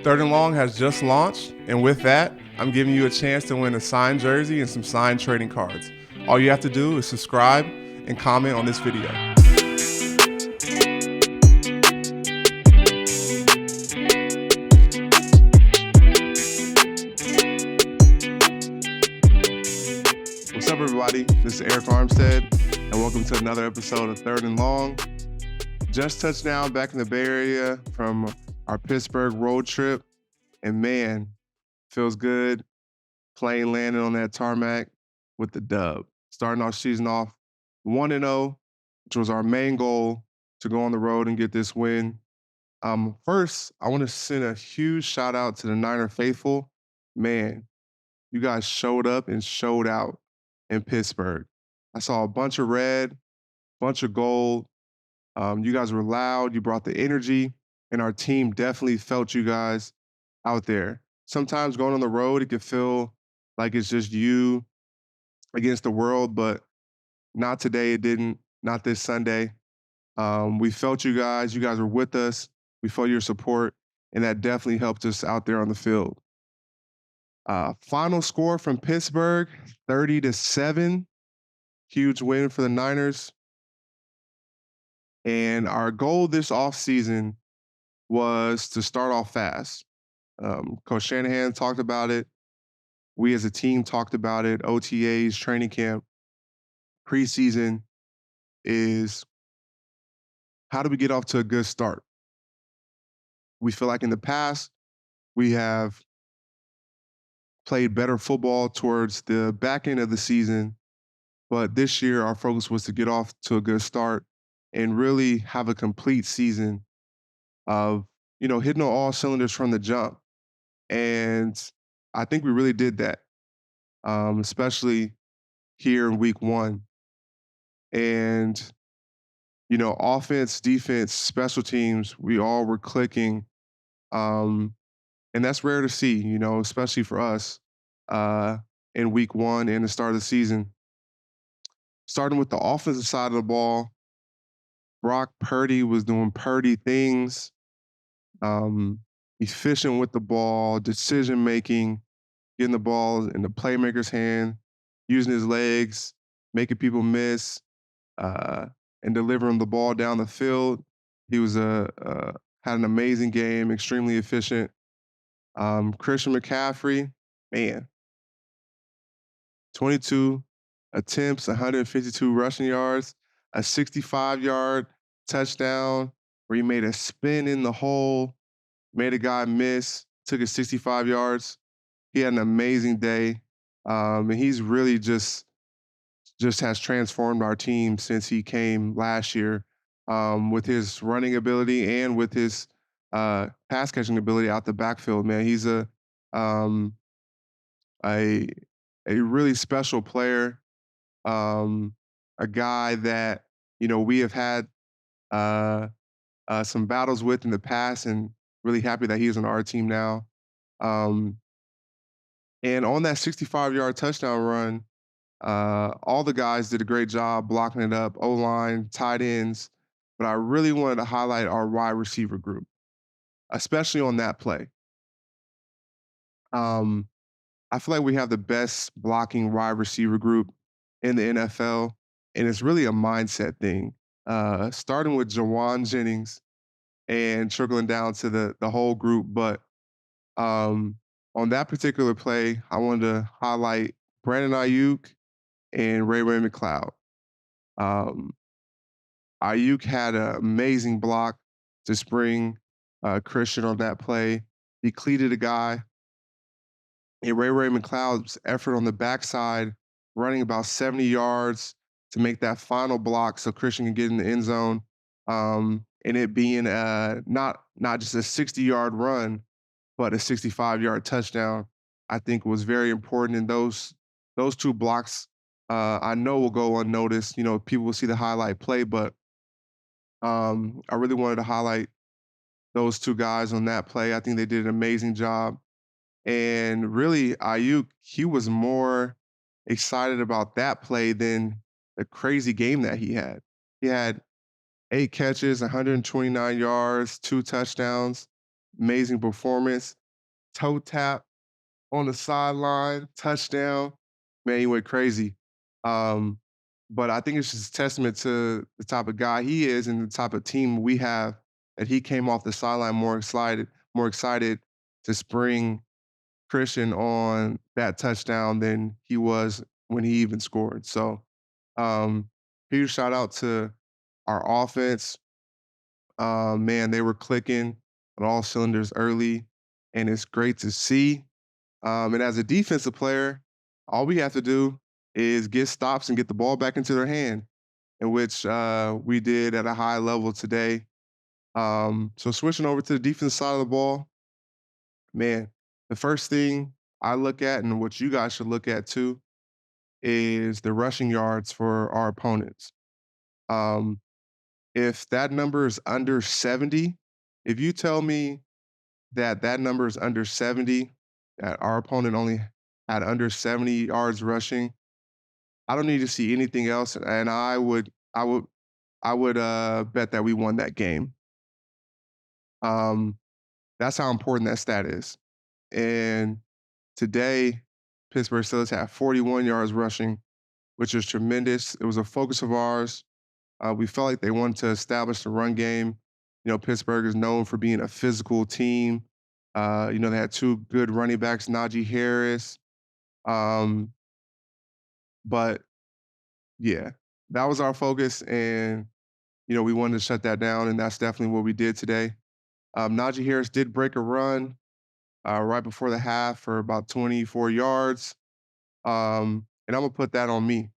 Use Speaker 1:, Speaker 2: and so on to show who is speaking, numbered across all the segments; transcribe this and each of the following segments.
Speaker 1: Third and Long has just launched, and with that, I'm giving you a chance to win a signed jersey and some signed trading cards. All you have to do is subscribe and comment on this video. What's up, everybody? This is Arik Armstead, and welcome to another episode of Third and Long. Just touched down back in the Bay Area from our Pittsburgh road trip, and man, feels good. Plane landing on that tarmac with the dub. Starting our season off 1-0, which was our main goal, to go on the road and get this win. First, I want to send a huge shout out to the Niner faithful. Man, you guys showed up and showed out in Pittsburgh. I saw a bunch of red, bunch of gold. You guys were loud. You brought the energy, and our team definitely felt you guys out there. Sometimes going on the road, it can feel like it's just you against the world, but not today. It didn't. Not this Sunday. We felt you guys. You guys were with us. We felt your support, and that definitely helped us out there on the field. Final score from Pittsburgh, 30-7. Huge win for the Niners. And our goal this offseason was to start off fast. Coach Shanahan talked about it. We as a team talked about it. OTAs, training camp, preseason is how do we get off to a good start? We feel like in the past, we have played better football towards the back end of the season. But this year, our focus was to get off to a good start and really have a complete season of, hitting on all cylinders from the jump. And I think we really did that, especially here in week one. And, offense, defense, special teams, we all were clicking. And that's rare to see, especially for us in week one and the start of the season. Starting with the offensive side of the ball, Brock Purdy was doing Purdy things, efficient with the ball, decision-making, getting the ball in the playmaker's hand, using his legs, making people miss, and delivering the ball down the field. He was had an amazing game, extremely efficient. Christian McCaffrey, man, 22 attempts, 152 rushing yards, a 65-yard touchdown where he made a spin in the hole, made a guy miss, took it 65 yards. He had an amazing day, and he's really just has transformed our team since he came last year with his running ability and with his pass catching ability out the backfield. Man, he's a really special player, a guy that we have had some battles with in the past, and really happy that he's on our team now. And on that 65-yard touchdown run, all the guys did a great job blocking it up, O-line, tight ends, but I really wanted to highlight our wide receiver group, especially on that play. I feel like we have the best blocking wide receiver group in the NFL, and it's really a mindset thing. Starting with Jawan Jennings and trickling down to the whole group. But on that particular play, I wanted to highlight Brandon Aiyuk and Ray McCloud. Aiyuk had an amazing block to spring Christian on that play. He cleated a guy. And Ray McCloud's effort on the backside, running about 70 yards to make that final block so Christian can get in the end zone. And it being not just a 60-yard run, but a 65-yard touchdown, I think was very important. And those two blocks, I know will go unnoticed. People will see the highlight play, but I really wanted to highlight those two guys on that play. I think they did an amazing job. And really, Aiyuk, he was more excited about that play than the crazy game that he had. He had 8 catches, 129 yards, 2 touchdowns. amazing performance, toe tap on the sideline, touchdown. Man, he went crazy. Um, but I think it's just a testament to the type of guy he is and the type of team we have that he came off the sideline more excited to spring Christian on that touchdown than he was when he even scored. So, um, huge shout out to our offense. Man, they were clicking on all cylinders early, and it's great to see. And as a defensive player, all we have to do is get stops and get the ball back into their hand, in which we did at a high level today. So switching over to the defense side of the ball, man, the first thing I look at and what you guys should look at too is the rushing yards for our opponents. Um, if that number is under 70, if you tell me that number is under 70, that our opponent only had under 70 yards rushing, I don't need to see anything else, and I would bet that we won that game. Um, that's how important that stat is. And today, Pittsburgh Steelers had 41 yards rushing, which is tremendous. It was a focus of ours. We felt like they wanted to establish the run game. Pittsburgh is known for being a physical team. They had two good running backs, Najee Harris. Um, but yeah, that was our focus, and we wanted to shut that down, and that's definitely what we did today. Najee Harris did break a run right before the half for about 24 yards, and I'm gonna put that on me.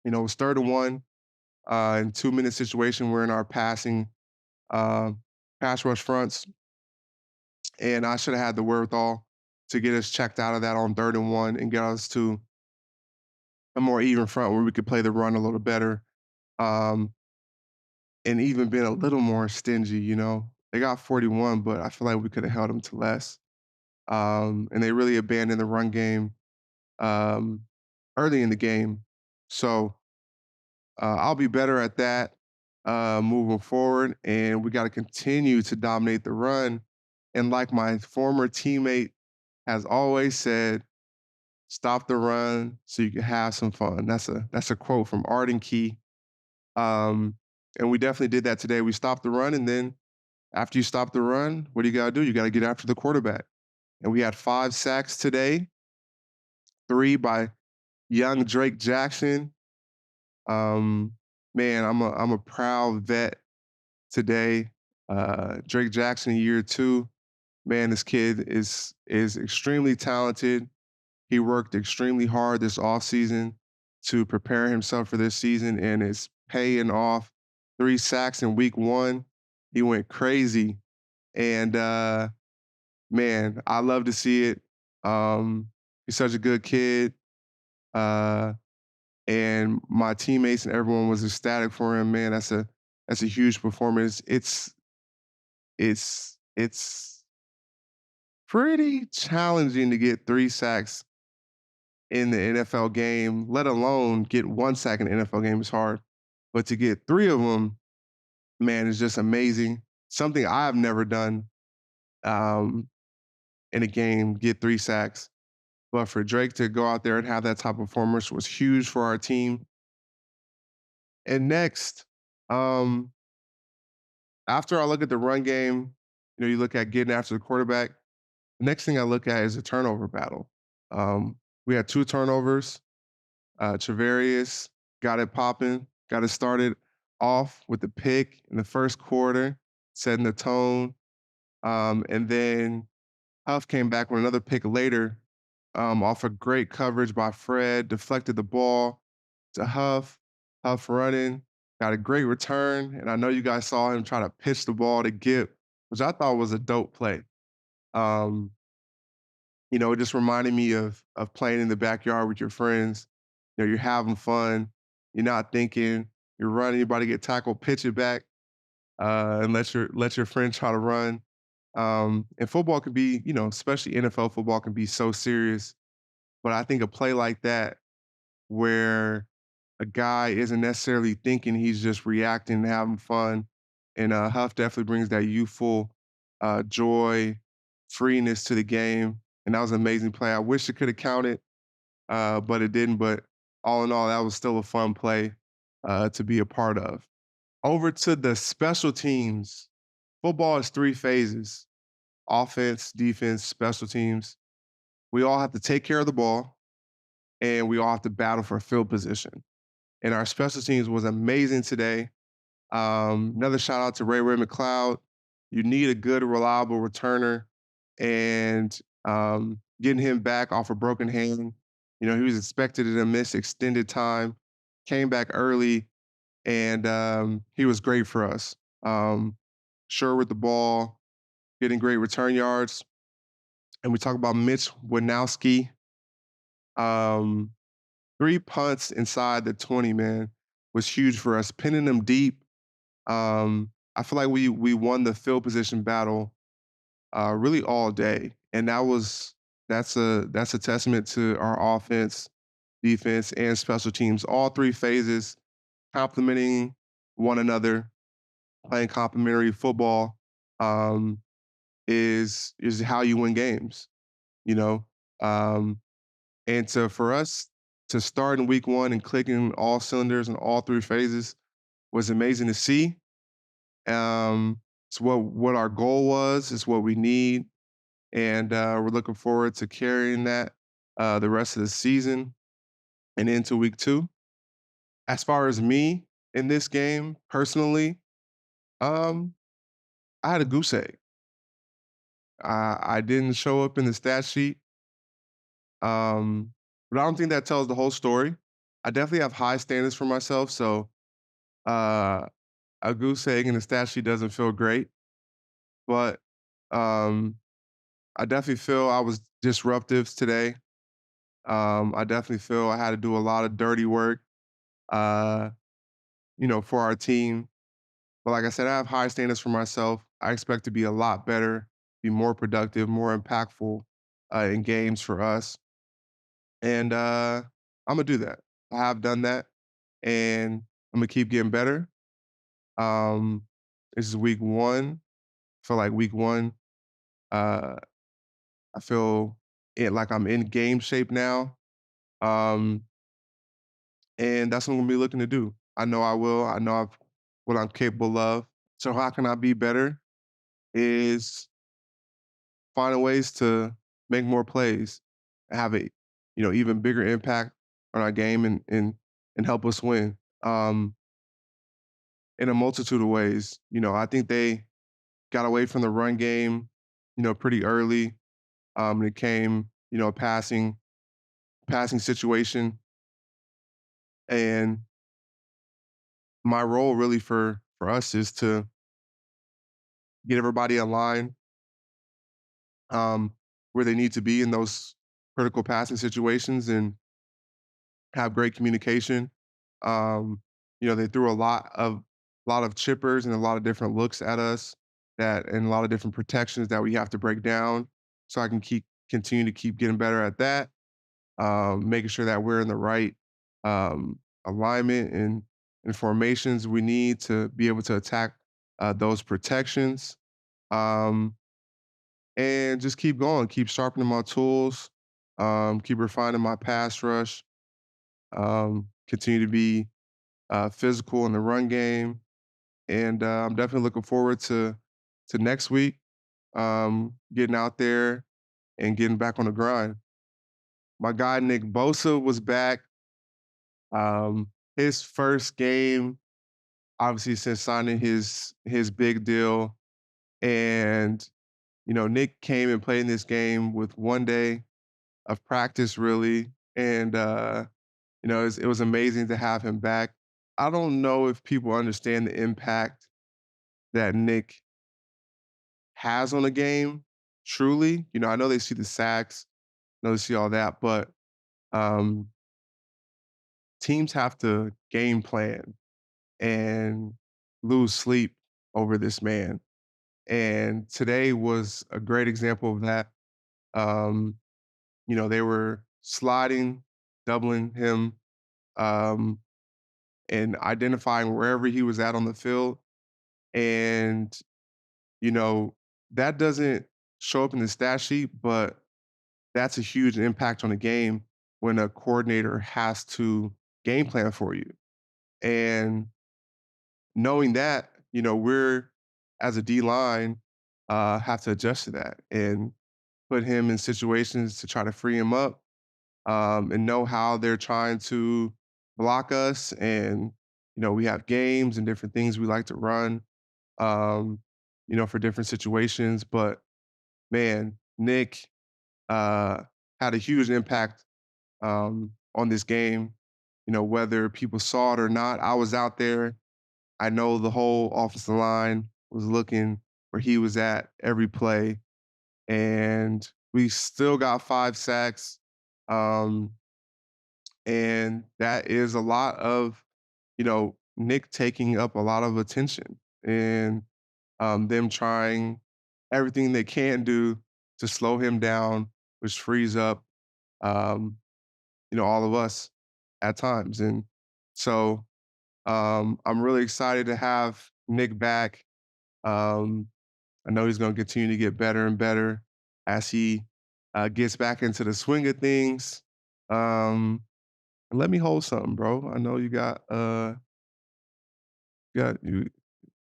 Speaker 1: It was 3rd and 1 in 2-minute situation. We're in our uh, pass rush fronts, and I should have had the wherewithal to get us checked out of that on 3rd and 1 and get us to a more even front where we could play the run a little better, um, and even been a little more stingy. They got 41, but I feel like we could have held them to less. And they really abandoned the run game um, early in the game. So I'll be better at that moving forward, and we got to continue to dominate the run. And like my former teammate has always said, "Stop the run so you can have some fun." That's a quote from Arden Key. Um, and we definitely did that today. We stopped the run, and then after you stop the run, what do you got to do? You got to get after the quarterback. And we had 5 sacks today, 3 by young Drake Jackson. Um, Man, I'm a proud vet today. Drake Jackson, year 2. Man, this kid is extremely talented. He worked extremely hard this offseason to prepare himself for this season, and it's paying off. 3 sacks in week 1. He went crazy, and man, I love to see it. He's such a good kid, uh, and my teammates and everyone was ecstatic for him. Man, that's a huge performance. It's pretty challenging to get 3 sacks in the NFL game, let alone get 1 sack in the NFL game is hard. But to get 3 of them, man, is just amazing. Something I've never done um, in a game, get 3 sacks. But for Drake to go out there and have that type of performance was huge for our team. And next, um, after I look at the run game, you look at getting after the quarterback. The next thing I look at is a turnover battle. We had 2 turnovers. Travarius got it popping, got it started off with the pick in the first quarter, setting the tone. And then Huff came back with another pick later off a great coverage by Fred, deflected the ball to Huff. Huff running, got a great return. And I know you guys saw him try to pitch the ball to Gip, which I thought was a dope play. Um, it just reminded me of playing in the backyard with your friends. You're having fun. You're not thinking. You're running. You're about to get tackled. Pitch it back, and let your friend try to run. And football can be, especially NFL football, can be so serious. But I think a play like that, where a guy isn't necessarily thinking, he's just reacting and having fun, and Huff definitely brings that youthful. joy, freeness to the game, and that was an amazing play. I wish it could have counted, but it didn't. But all in all, that was still a fun play to be a part of. Over to the special teams. Football is three phases: offense, defense, special teams. We all have to take care of the ball, and we all have to battle for field position. And our special teams was amazing today. Another shout out to Ray McCloud. You need a good, reliable returner, and getting him back off a broken hand. He was expected to miss extended time, came back early, and he was great for us. Um, sure with the ball, getting great return yards. And we talk about Mitch Winowski. Um, three punts inside the 20, man, was huge for us. Pinning them deep. I feel like we won the field position battle really all day, and that's a testament to our offense, defense, and special teams. All three phases complementing one another, playing complementary football um, is how you win games. You know, um, and for us to start in week one and clicking all cylinders in all three phases was amazing to see. It's what our goal was. It's what we need, and we're looking forward to carrying that the rest of the season and into week two. As far as me in this game personally, um, I had a goose egg. I didn't show up in the stat sheet, but I don't think that tells the whole story. I definitely have high standards for myself, so uh, a goose egg in the stat sheet doesn't feel great. But um, I definitely feel I was disruptive today. I definitely feel I had to do a lot of dirty work, uh, for our team. But like I said, I have high standards for myself. I expect to be a lot better, be more productive, more impactful in games for us. And I'm gonna do that. I have done that, and I'm gonna keep getting better. Um, this is week one. I feel like week one. Uh, I feel like I'm in game shape now. Um, and that's what I'm gonna be looking to do. I know I will. I know what I'm capable of. So how can I be better? Is finding ways to make more plays, have a even bigger impact on our game and help us win. In a multitude of ways. I think they got away from the run game, pretty early. It came, a passing situation, and my role really for us is to get everybody aligned where they need to be in those critical passing situations and have great communication. They threw a lot of chippers and a lot of different looks at us and a lot of different protections that we have to break down. So I can continue to keep getting better at that, making sure that we're in the right alignment and formations we need to be able to attack those protections. Um, and just keep going, keep sharpening my tools, keep refining my pass rush, continue to be physical in the run game, and I'm definitely looking forward to next week, getting out there and getting back on the grind. My guy Nick Bosa was back. His first game, obviously, since signing his big deal, and Nick came and played in this game with one day of practice, really, and it was amazing to have him back. I don't know if people understand the impact that Nick has on a game truly. I know they see the sacks, I know they see all that, but um, teams have to game plan and lose sleep over this man. And today was a great example of that. Um, they were sliding, doubling him, um, and identifying wherever he was at on the field. And, you know, that doesn't show up in the stat sheet, but that's a huge impact on the game when a coordinator has to game plan for you. And knowing that, we're as a D line have to adjust to that and put him in situations to try to free him up and know how they're trying to block us. And, we have games and different things we like to run, um, for different situations. But man, Nick uh, had a huge impact on this game. Whether people saw it or not, I was out there. I know the whole offensive line was looking where he was at every play, and we still got 5 sacks. Um, and that is a lot of, Nick taking up a lot of attention and them trying everything they can do to slow him down, which frees up, um, all of us at times. And so I'm really excited to have Nick back. Um, I know he's going to continue to get better and better as he gets back into the swing of things. And let me hold something, bro. I know you.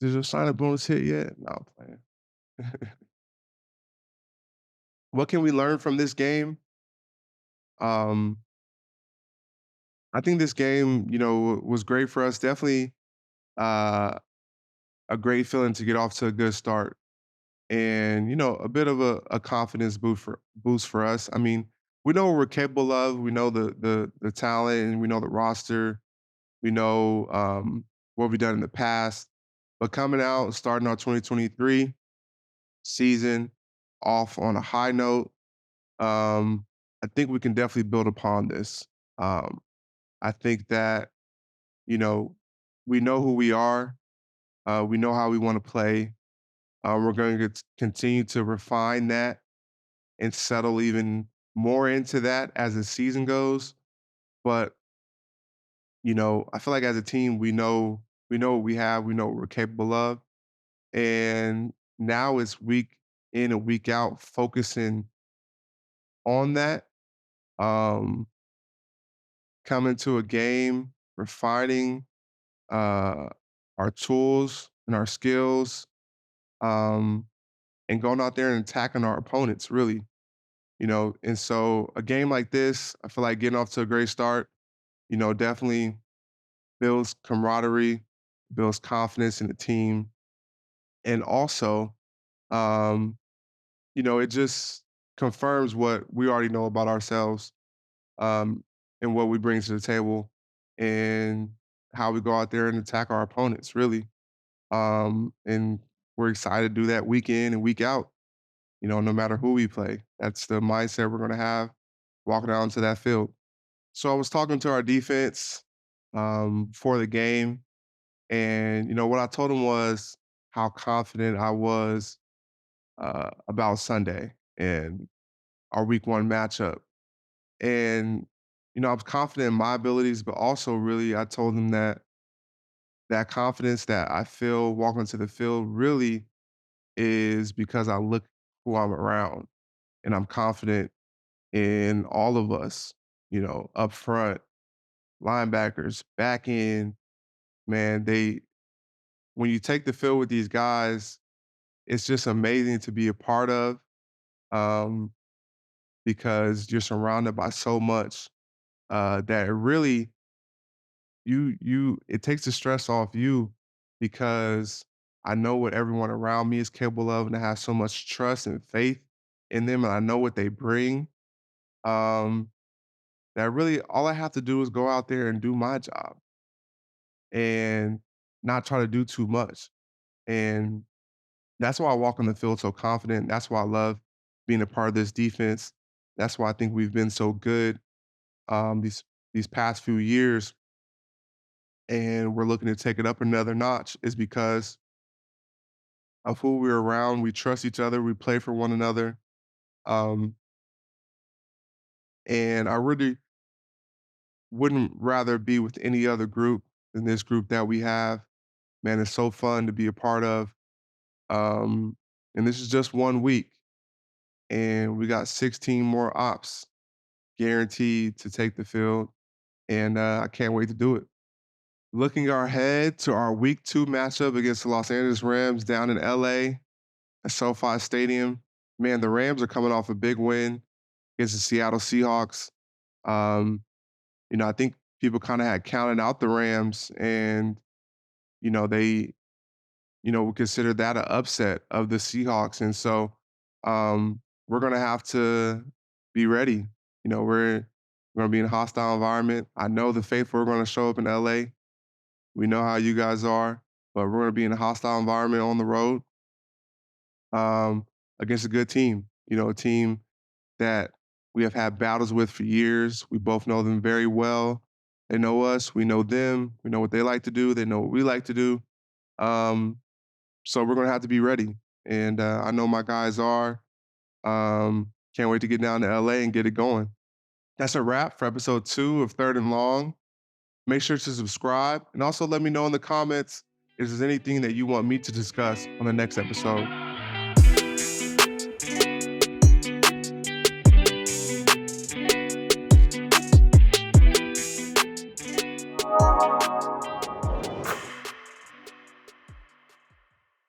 Speaker 1: Did your sign-up bonus hit yet? No, I'm playing. What can we learn from this game? Um, I think this game, was great for us. Definitely uh, a great feeling to get off to a good start, and a bit of a confidence boost for us. I mean, we know what we're capable of. We know the talent, and we know the roster. We know what we've done in the past. But coming out, starting our 2023 season off on a high note, I think we can definitely build upon this. Um, I think that you know we know who we are. We know how we want to play. We're going to continue to refine that and settle even more into that as the season goes. But I feel like as a team, we know what we have, we know what we're capable of, and now it's week in and week out focusing on that. Um, Coming to a game, refining uh, our tools and our skills, um, and going out there and attacking our opponents. Really. And so a game like this, I feel like getting off to a great start, definitely builds camaraderie, builds confidence in the team. And also, um, it just confirms what we already know about ourselves, um, and what we bring to the table and how we go out there and attack our opponents, really. And we're excited to do that week in and week out, no matter who we play. That's the mindset we're going to have walking out onto that field. So I was talking to our defense for the game, and what I told them was how confident I was about Sunday and our Week 1 matchup. And I was confident in my abilities, but also really I told them that that confidence that I feel walking to the field really is because I look who I'm around, and I'm confident in all of us. Up front, linebackers, back end, man, they when you take the field with these guys, it's just amazing to be a part of, um, because you're surrounded by so much, that it really it takes the stress off you because I know what everyone around me is capable of, and I have so much trust and faith in them, and I know what they bring, um, that really all I have to do is go out there and do my job and not try to do too much. And that's why I walk on the field so confident. That's why I love being a part of this defense. That's why I think we've been so good these past few years, and we're looking to take it up another notch. Is because of who we're around. We trust each other. We play for one another, um, and I really wouldn't rather be with any other group than this group that we have. Man, it's so fun to be a part of. Um, And this is just 1 week. And we got 16 more ops guaranteed to take the field. And I can't wait to do it. Looking ahead to our week 2 matchup against the Los Angeles Rams down in LA at SoFi Stadium. Man, the Rams are coming off a big win against the Seattle Seahawks. Um, I think people kind of had counted out the Rams and, they, would consider that an upset of the Seahawks. And so we're going to have to be ready. We're going to be in a hostile environment. I know the faithful are going to show up in LA. We know how you guys are, but we're going to be in a hostile environment on the road against a good team. A team that we have had battles with for years. We both know them very well. They know us. We know them. We know what they like to do. They know what we like to do. So we're going to have to be ready. And I know my guys are. Can't wait to get down to LA and get it going. That's a wrap for episode 2 of Third and Long. Make sure to subscribe and also let me know in the comments if there's anything that you want me to discuss on the next episode.